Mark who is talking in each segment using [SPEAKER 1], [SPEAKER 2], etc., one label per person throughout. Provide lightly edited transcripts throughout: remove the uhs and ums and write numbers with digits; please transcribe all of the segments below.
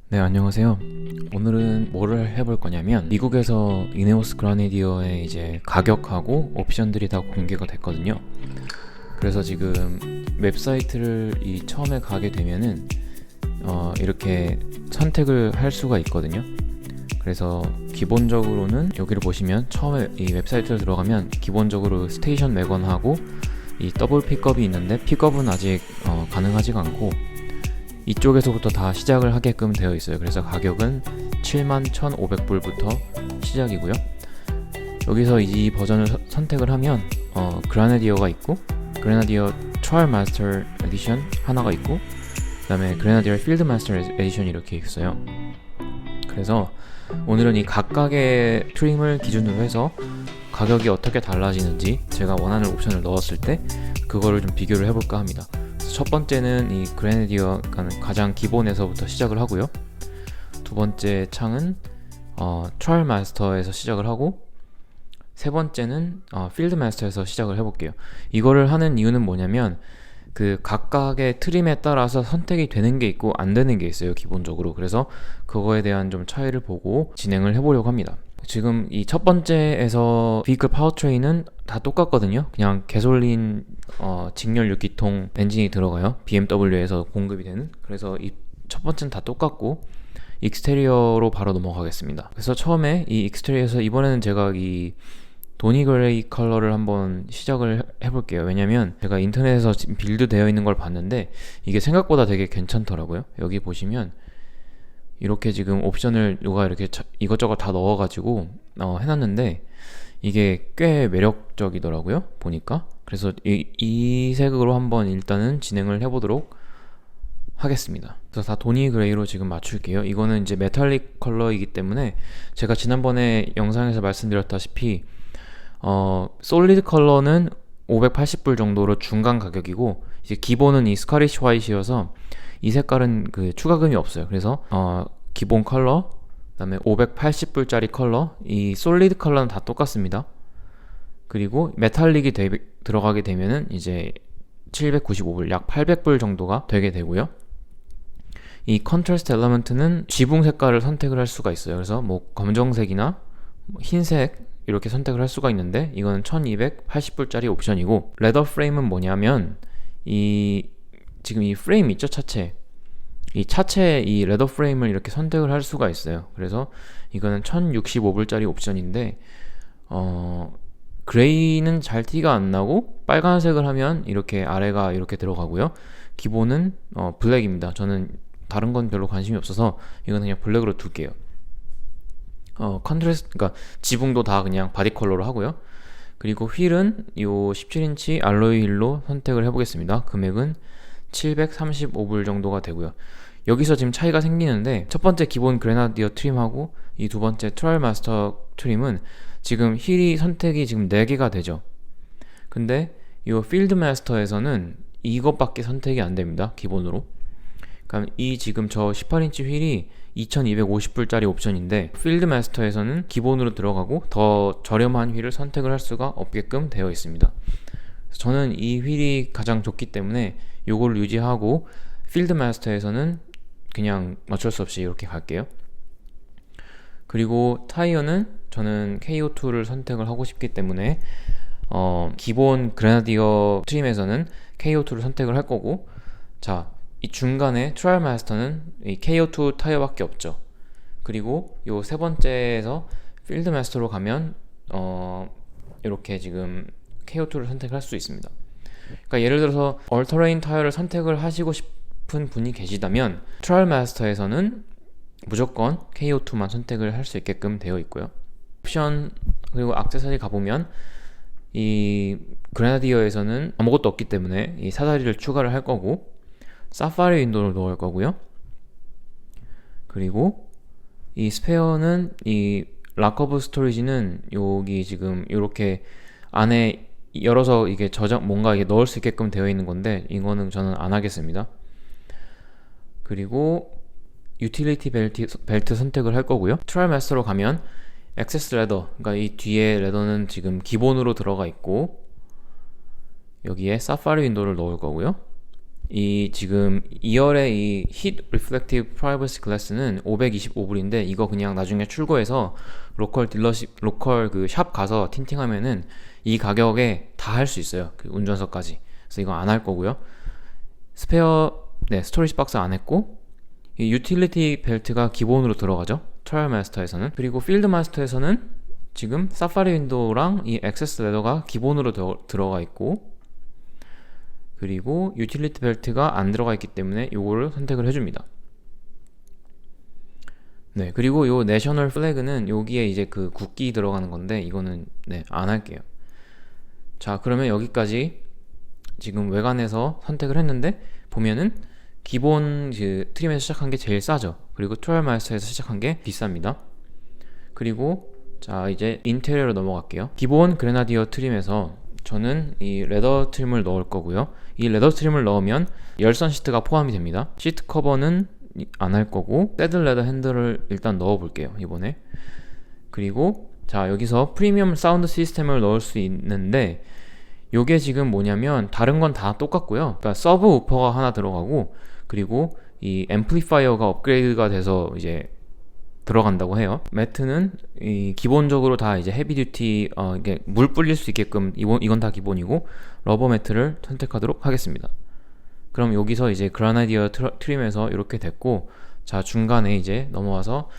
[SPEAKER 1] 네, 안녕하세요. 오늘은 뭐를 해볼 거냐면 미국에서 이네오스 그라네디어의 이제 가격하고 옵션들이 다 공개가 됐거든요. 그래서 지금 웹사이트를 처음에 가게 되면은 이렇게 선택을 할 수가 있거든요. 그래서 기본적으로는 여기를 보시면 처음에 이 웹사이트를 들어가면 기본적으로 스테이션 매건하고 이 더블 픽업이 있는데 픽업은 아직 가능하지가 않고 이쪽에서부터 다 시작을 하게끔 되어 있어요. 그래서 가격은 71,500불부터 시작이고요. 여기서 이 버전을 선택을 하면 그라네디어가 있고 그레나디어 트라이얼 마스터 에디션 하나가 있고 그 다음에 그레나디어 필드 마스터 에디션이 이렇게 있어요. 그래서 오늘은 이 각각의 트림을 기준으로 해서 가격이 어떻게 달라지는지 제가 원하는 옵션을 넣었을 때 그거를 좀 비교를 해볼까 합니다. 첫 번째는 이 그레네디어 가장 기본에서부터 시작을 하고요. 두 번째 창은 트라이얼 마스터에서 시작을 하고 세 번째는 필드 마스터에서 시작을 해볼게요. 이거를 하는 이유는 뭐냐면 그 각각의 트림에 따라서 선택이 되는 게 있고 안 되는 게 있어요, 기본적으로. 그래서 그거에 대한 좀 차이를 보고 진행을 해보려고 합니다. 지금 이 첫 번째에서 비클 파워트레인은 다 똑같거든요. 그냥 가솔린 직렬 6기통 엔진이 들어가요. BMW에서 공급이 되는. 그래서 이 첫 번째는 다 똑같고 익스테리어로 바로 넘어가겠습니다. 그래서 처음에 이 익스테리어에서 이번에는 제가 이 도니 그레이 컬러를 한번 시작을 해볼게요. 왜냐면 제가 인터넷에서 빌드 되어 있는 걸 봤는데 이게 생각보다 되게 괜찮더라고요. 여기 보시면 이렇게 지금 옵션을 누가 이렇게 이것저것 다 넣어가지고 해놨는데 이게 꽤 매력적이더라고요, 보니까. 그래서 이 색으로 한번 일단은 진행을 해보도록 하겠습니다. 그래서 다 도니 그레이로 지금 맞출게요. 이거는 이제 메탈릭 컬러이기 때문에 제가 지난번에 영상에서 말씀드렸다시피 솔리드 컬러는 580불 정도로 중간 가격이고 이제 기본은 이 스카리쉬 화이트여서 이 색깔은 그 추가금이 없어요. 그래서 기본 컬러, 그다음에 580불짜리 컬러, 이 솔리드 컬러는 다 똑같습니다. 그리고 메탈릭이 들어가게 되면은 이제 795불, 약 800불 정도가 되게 되고요. 이 컨트라스트 엘리먼트는 지붕 색깔을 선택을 할 수가 있어요. 그래서 뭐 검정색이나 흰색 이렇게 선택을 할 수가 있는데 이거는 1280불짜리 옵션이고, 레더 프레임은 뭐냐면 지금 이 프레임 있죠, 차체. 이 차체 이 레더 프레임을 이렇게 선택을 할 수가 있어요. 그래서 이거는 1065불짜리 옵션인데 그레이는 잘 티가 안 나고 빨간색을 하면 이렇게 아래가 이렇게 들어가고요. 기본은 블랙입니다. 저는 다른 건 별로 관심이 없어서 이건 그냥 블랙으로 둘게요. 컨트라스트, 그러니까 지붕도 다 그냥 바디 컬러로 하고요. 그리고 휠은 요 17인치 알로이 휠로 선택을 해보겠습니다. 금액은 735불 정도가 되고요. 여기서 지금 차이가 생기는데 첫 번째 기본 그레나디어 트림하고 이 두 번째 트라이얼 마스터 트림은 지금 휠이 선택이 지금 4개가 되죠. 근데 이 필드 마스터에서는 이것밖에 선택이 안 됩니다, 기본으로. 그러니까 이 지금 저 18인치 휠이 2250불짜리 옵션인데 필드 마스터에서는 기본으로 들어가고 더 저렴한 휠을 선택을 할 수가 없게끔 되어 있습니다. 저는 이 휠이 가장 좋기 때문에 이걸 유지하고 필드 마스터에서는 그냥 어쩔 수 없이 이렇게 갈게요. 그리고 타이어는 저는 KO2를 선택을 하고 싶기 때문에 기본 그레나디어 트림에서는 KO2를 선택을 할 거고, 자, 이 중간에 트라이얼 마스터는 이 KO2 타이어밖에 없죠. 그리고 요 세 번째에서 필드 마스터로 가면 이렇게 지금 KO2를 선택할 수 있습니다. 그러니까 예를 들어서 얼터레인 타이어를 선택을 하시고 싶은 분이 계시다면 트라이얼 마스터에서는 무조건 KO2만 선택을 할 수 있게끔 되어 있고요. 옵션 그리고 액세서리 가보면 이 그레나디어에서는 아무것도 없기 때문에 이 사다리를 추가를 할 거고, 사파리 윈도우를 넣을 거고요. 그리고 이 스페어는 이 락커브 스토리지는 여기 지금 이렇게 안에 열어서 이게 뭔가 이게 넣을 수 있게끔 되어 있는 건데 이거는 저는 안 하겠습니다. 그리고 유틸리티 벨트 선택을 할 거고요. 트라이얼 마스터로 가면 액세스 레더, 그러니까 이 뒤에 레더는 지금 기본으로 들어가 있고 여기에 사파리 윈도우를 넣을 거고요. 이 지금 2열의 이 Heat Reflective Privacy Glass는 525불인데 이거 그냥 나중에 출고해서 로컬 딜러십, 로컬 그 샵 가서 틴팅하면은 이 가격에 다 할 수 있어요. 그 운전석까지. 그래서 이거 안 할 거고요. 스페어, 네, 스토리지 박스 안 했고, 이 유틸리티 벨트가 기본으로 들어가죠. 트라이얼 마스터에서는. 그리고 필드 마스터에서는 지금 사파리 윈도우랑 이 액세스 레더가 기본으로 들어가 있고, 그리고 유틸리티 벨트가 안 들어가 있기 때문에 요거를 선택을 해줍니다. 네, 그리고 요 내셔널 플래그는 여기에 이제 그 국기 들어가는 건데 이거는 네, 안 할게요. 자, 그러면 여기까지 지금 외관에서 선택을 했는데 보면은 기본 그 트림에서 시작한 게 제일 싸죠. 그리고 트라이얼 마스터에서 시작한 게 비쌉니다. 그리고 자, 이제 인테리어로 넘어갈게요. 기본 그레나디어 트림에서 저는 이 레더 트림을 넣을 거고요. 이 레더 트림을 넣으면 열선 시트가 포함이 됩니다. 시트 커버는 안 할 거고 새들 레더 핸들을 일단 넣어 볼게요, 이번에. 그리고 자, 여기서 프리미엄 사운드 시스템을 넣을 수 있는데 요게 지금 뭐냐면 다른 건 다 똑같고요. 그러니까 서브 우퍼가 하나 들어가고 그리고 이 앰플리파이어가 업그레이드가 돼서 이제 들어간다고 해요. 매트는 이 기본적으로 다 이제 헤비 듀티 이게 물 뿌릴 수 있게끔 이건 다 기본이고 러버 매트를 선택하도록 하겠습니다. 그럼 여기서 이제 그라나디어 트림에서 이렇게 됐고, 자, 중간에 이제 넘어와서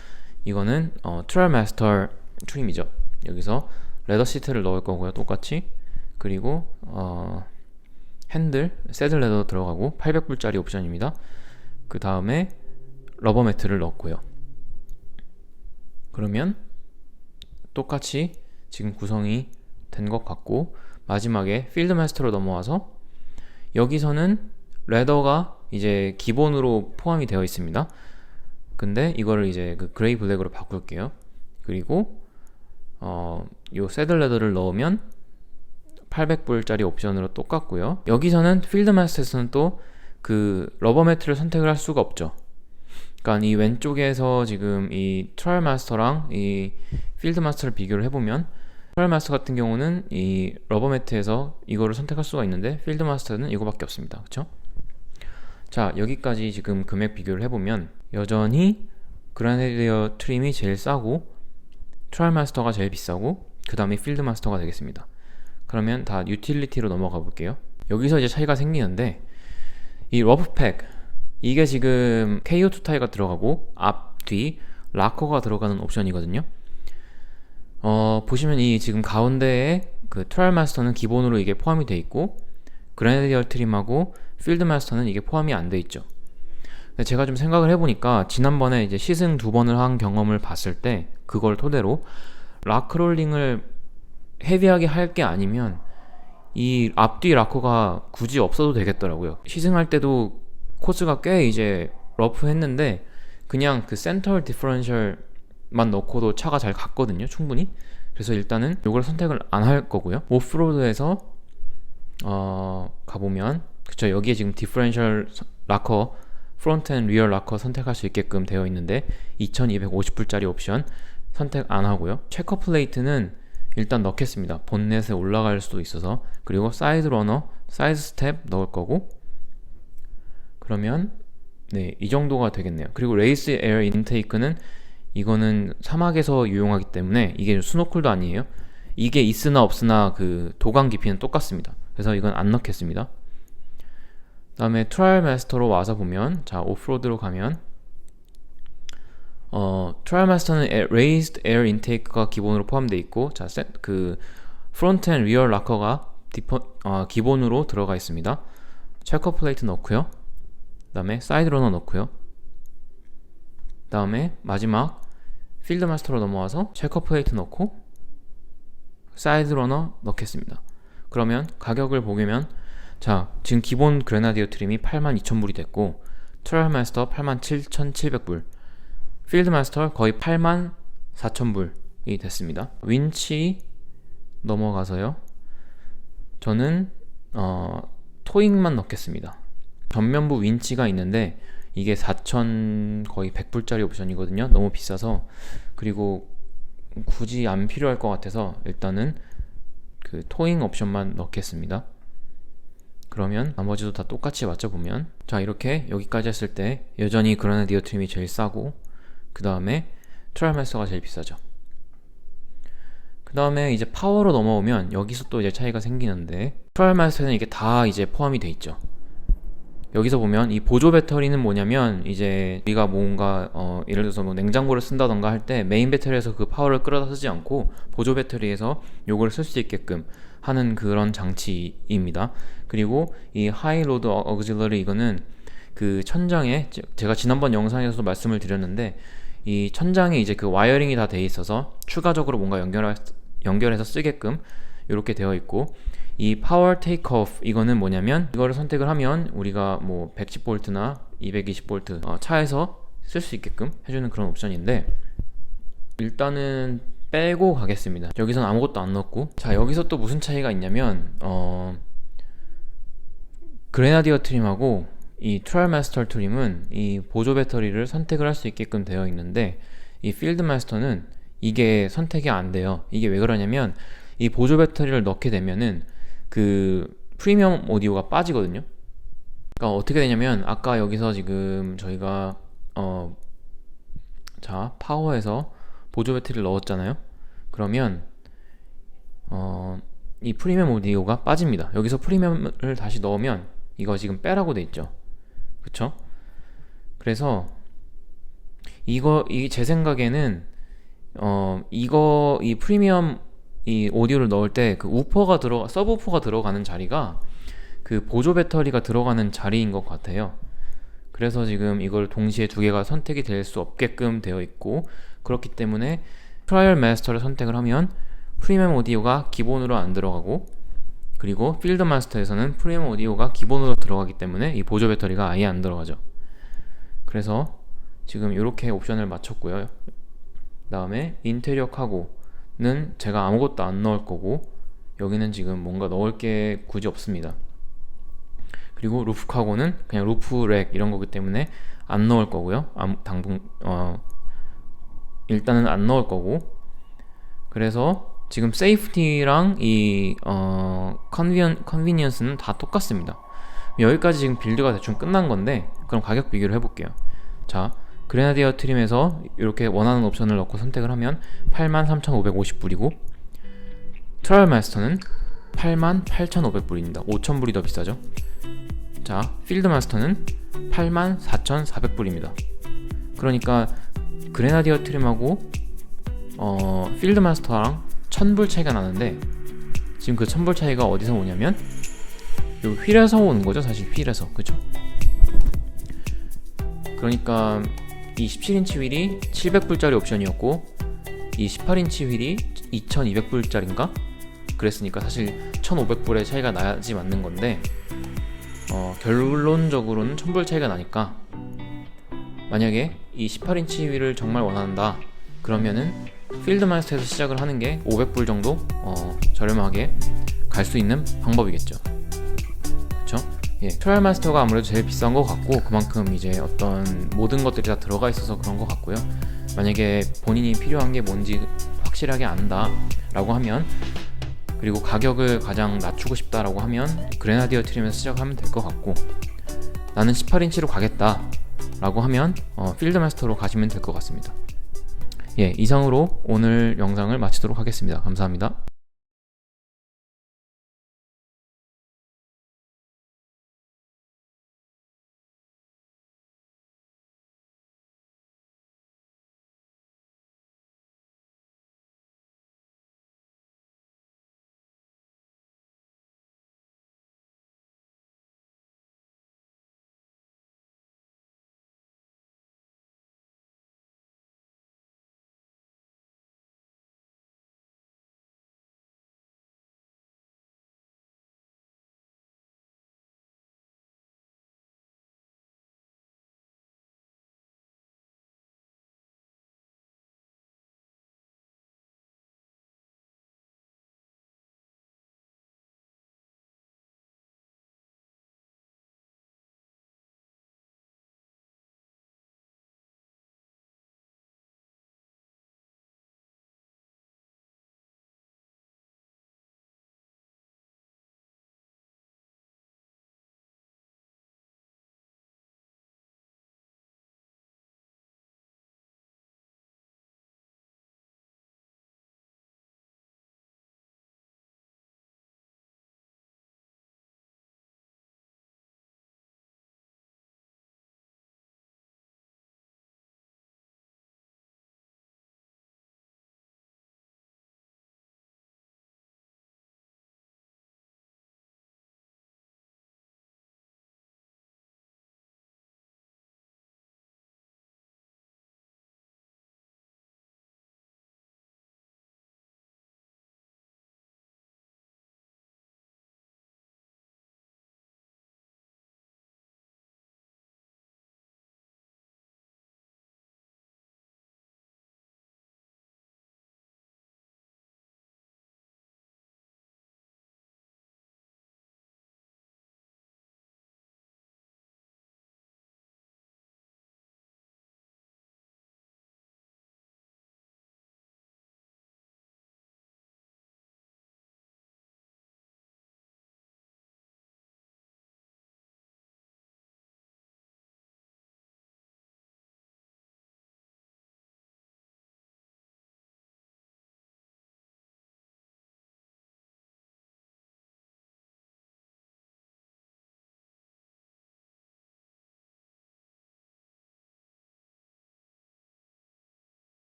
[SPEAKER 1] 이거는 트라이얼 마스터 트림이죠. 여기서 레더 시트를 넣을 거고요, 똑같이. 그리고 핸들 새들 레더 들어가고 800불짜리 옵션입니다. 그 다음에 러버 매트를 넣고요. 그러면 똑같이 지금 구성이 된 것 같고, 마지막에 필드 마스터로 넘어와서 여기서는 레더가 이제 기본으로 포함이 되어 있습니다. 근데 이거를 이제 그 그레이 블랙으로 바꿀게요. 그리고 요 새들 레더를 넣으면 800불짜리 옵션으로 똑같고요. 여기서는 필드 마스터에서는 또 그 러버 매트를 선택을 할 수가 없죠. 그러니까 이 왼쪽에서 지금 이 트라이얼 마스터랑 이 필드 마스터를 비교를 해보면 트라이얼 마스터 같은 경우는 이 러버 매트에서 이거를 선택할 수가 있는데 필드 마스터는 이거밖에 없습니다. 그쵸? 자, 여기까지 지금 금액 비교를 해보면 여전히 그라나디어 트림이 제일 싸고 트라이얼 마스터가 제일 비싸고 그 다음에 필드 마스터가 되겠습니다. 그러면 다 유틸리티로 넘어가 볼게요. 여기서 이제 차이가 생기는데 이 러프팩, 이게 지금 KO2 타이가 들어가고 앞, 뒤, 락커가 들어가는 옵션이거든요. 보시면 이 지금 가운데에 그 트라이얼 마스터는 기본으로 이게 포함이 돼 있고 그라나디어 트림하고 필드 마스터는 이게 포함이 안 돼 있죠. 근데 제가 좀 생각을 해보니까 지난번에 이제 시승 2번을 한 경험을 봤을 때 그걸 토대로 락크롤링을 헤비하게 할 게 아니면 이 앞뒤 락커가 굳이 없어도 되겠더라고요. 시승할 때도 코스가 꽤 이제 러프했는데 그냥 그 센터 디퍼런셜만 넣고도 차가 잘 갔거든요, 충분히. 그래서 일단은 이걸 선택을 안 할 거고요. 오프로드에서 가보면 그쵸, 여기에 지금 디퍼런셜 락커 프론트 앤 리어 락커 선택할 수 있게끔 되어 있는데 2250불짜리 옵션 선택 안 하고요. 체커 플레이트는 일단 넣겠습니다. 본넷에 올라갈 수도 있어서. 그리고 사이드 러너, 사이드 스텝 넣을 거고, 그러면 네, 이 정도가 되겠네요. 그리고 레이스 에어 인테이크는 이거는 사막에서 유용하기 때문에 이게 스노클도 아니에요. 이게 있으나 없으나 그 도강 깊이는 똑같습니다. 그래서 이건 안 넣겠습니다. 그 다음에 트라이얼 마스터로 와서 보면, 자, 오프로드로 가면 트라이얼 마스터는 raised air intake가 기본으로 포함되어 있고, 자, 그 프론트 앤 리어 락커가 기본으로 들어가 있습니다. 체커 플레이트 넣고요. 그 다음에 사이드 러너 넣고요. 그 다음에 마지막 필드 마스터로 넘어와서 체커 플레이트 넣고 사이드 러너 넣겠습니다. 그러면 가격을 보면, 자, 지금 기본 그레나디어 트림이 82,000불이 됐고 트라이얼 마스터 87,700불, 필드 마스터 거의 84,000불이 됐습니다. 윈치 넘어가서요. 저는 토잉만 넣겠습니다. 전면부 윈치가 있는데 이게 4,000 거의 100불짜리 옵션이거든요. 너무 비싸서, 그리고 굳이 안 필요할 것 같아서 일단은 그 토잉 옵션만 넣겠습니다. 그러면 나머지도 다 똑같이 맞춰보면, 자 이렇게 여기까지 했을 때 여전히 그라나디어 트림이 제일 싸고 그 다음에 트라이얼 마스터가 제일 비싸죠. 그 다음에 이제 파워로 넘어오면 여기서 또 이제 차이가 생기는데, 트라이얼 마스터에는 이게 다 이제 포함이 돼 있죠. 여기서 보면 이 보조 배터리는 뭐냐면, 이제 우리가 뭔가 예를 들어서 뭐 냉장고를 쓴다던가 할 때 메인 배터리에서 그 파워를 끌어다 쓰지 않고 보조 배터리에서 요걸 쓸 수 있게끔 하는 그런 장치입니다. 그리고 이 하이 로드 억실러리, 이거는 그 천장에, 제가 지난번 영상에서도 말씀을 드렸는데, 이 천장에 이제 그 와이어링이 다 돼 있어서 추가적으로 뭔가 연결해서 쓰게끔 이렇게 되어 있고, 이 파워 테이크오프, 이거는 뭐냐면 이거를 선택을 하면 우리가 뭐 110V나 220V 차에서 쓸 수 있게끔 해주는 그런 옵션인데, 일단은 빼고 가겠습니다. 여기선 아무것도 안 넣었고, 자 여기서 또 무슨 차이가 있냐면 그레나디어 트림하고 이 트라이얼 마스터 트림은 이 보조 배터리를 선택을 할 수 있게끔 되어 있는데, 이 필드 마스터는 이게 선택이 안 돼요. 이게 왜 그러냐면, 이 보조 배터리를 넣게 되면은 그 프리미엄 오디오가 빠지거든요. 그러니까 어떻게 되냐면, 아까 여기서 지금 저희가 자 파워에서 보조 배터리를 넣었잖아요. 그러면 이 프리미엄 오디오가 빠집니다. 여기서 프리미엄을 다시 넣으면 이거 지금 빼라고 돼 있죠. 그쵸? 그래서 제 생각에는 이 프리미엄 이 오디오를 넣을 때 그 서브우퍼가 들어가는 자리가 그 보조 배터리가 들어가는 자리인 것 같아요. 그래서 지금 이걸 동시에 두 개가 선택이 될 수 없게끔 되어 있고, 그렇기 때문에 트라이얼 마스터를 선택을 하면 프리미엄 오디오가 기본으로 안 들어가고, 그리고 필드 마스터에서는 프리미엄 오디오가 기본으로 들어가기 때문에 이 보조 배터리가 아예 안 들어가죠. 그래서 지금 이렇게 옵션을 맞췄고요. 그 다음에 인테리어 카고는 제가 아무것도 안 넣을 거고, 여기는 지금 뭔가 넣을 게 굳이 없습니다. 그리고 루프 카고는 그냥 루프 랙 이런 거기 때문에 안 넣을 거고요. 일단은 안 넣을 거고, 그래서 지금 세이프티랑 이 컨비니언스는 다 똑같습니다. 여기까지 지금 빌드가 대충 끝난 건데, 그럼 가격 비교를 해볼게요. 자, 그레나디어 트림에서 이렇게 원하는 옵션을 넣고 선택을 하면 83,550불이고, 트라이얼 마스터는 88,500불입니다. 5,000불이 더 비싸죠. 자, 필드 마스터는 84,400불입니다. 그러니까 그레나디어 트림하고 필드 마스터랑 1,000불 차이가 나는데, 지금 그 1,000불 차이가 어디서 오냐면 요 휠에서 오는 거죠. 사실 휠에서, 그쵸? 그러니까 이 17인치 휠이 700불짜리 옵션이었고, 이 18인치 휠이 2200불짜리인가? 그랬으니까 사실 1500불의 차이가 나야지 맞는 건데, 결론적으로는 1000불 차이가 나니까, 만약에 이 18인치 휠을 정말 원한다 그러면은 필드 마스터에서 시작을 하는 게 500불 정도 저렴하게 갈 수 있는 방법이겠죠. 그쵸? 예, 트라이얼 마스터가 아무래도 제일 비싼 것 같고, 그만큼 이제 어떤 모든 것들이 다 들어가 있어서 그런 것 같고요. 만약에 본인이 필요한 게 뭔지 확실하게 안다 라고 하면, 그리고 가격을 가장 낮추고 싶다라고 하면 그레나디어 트림에서 시작하면 될 것 같고, 나는 18인치로 가겠다 라고 하면 필드 마스터로 가시면 될 것 같습니다. 예, 이상으로 오늘 영상을 마치도록 하겠습니다. 감사합니다.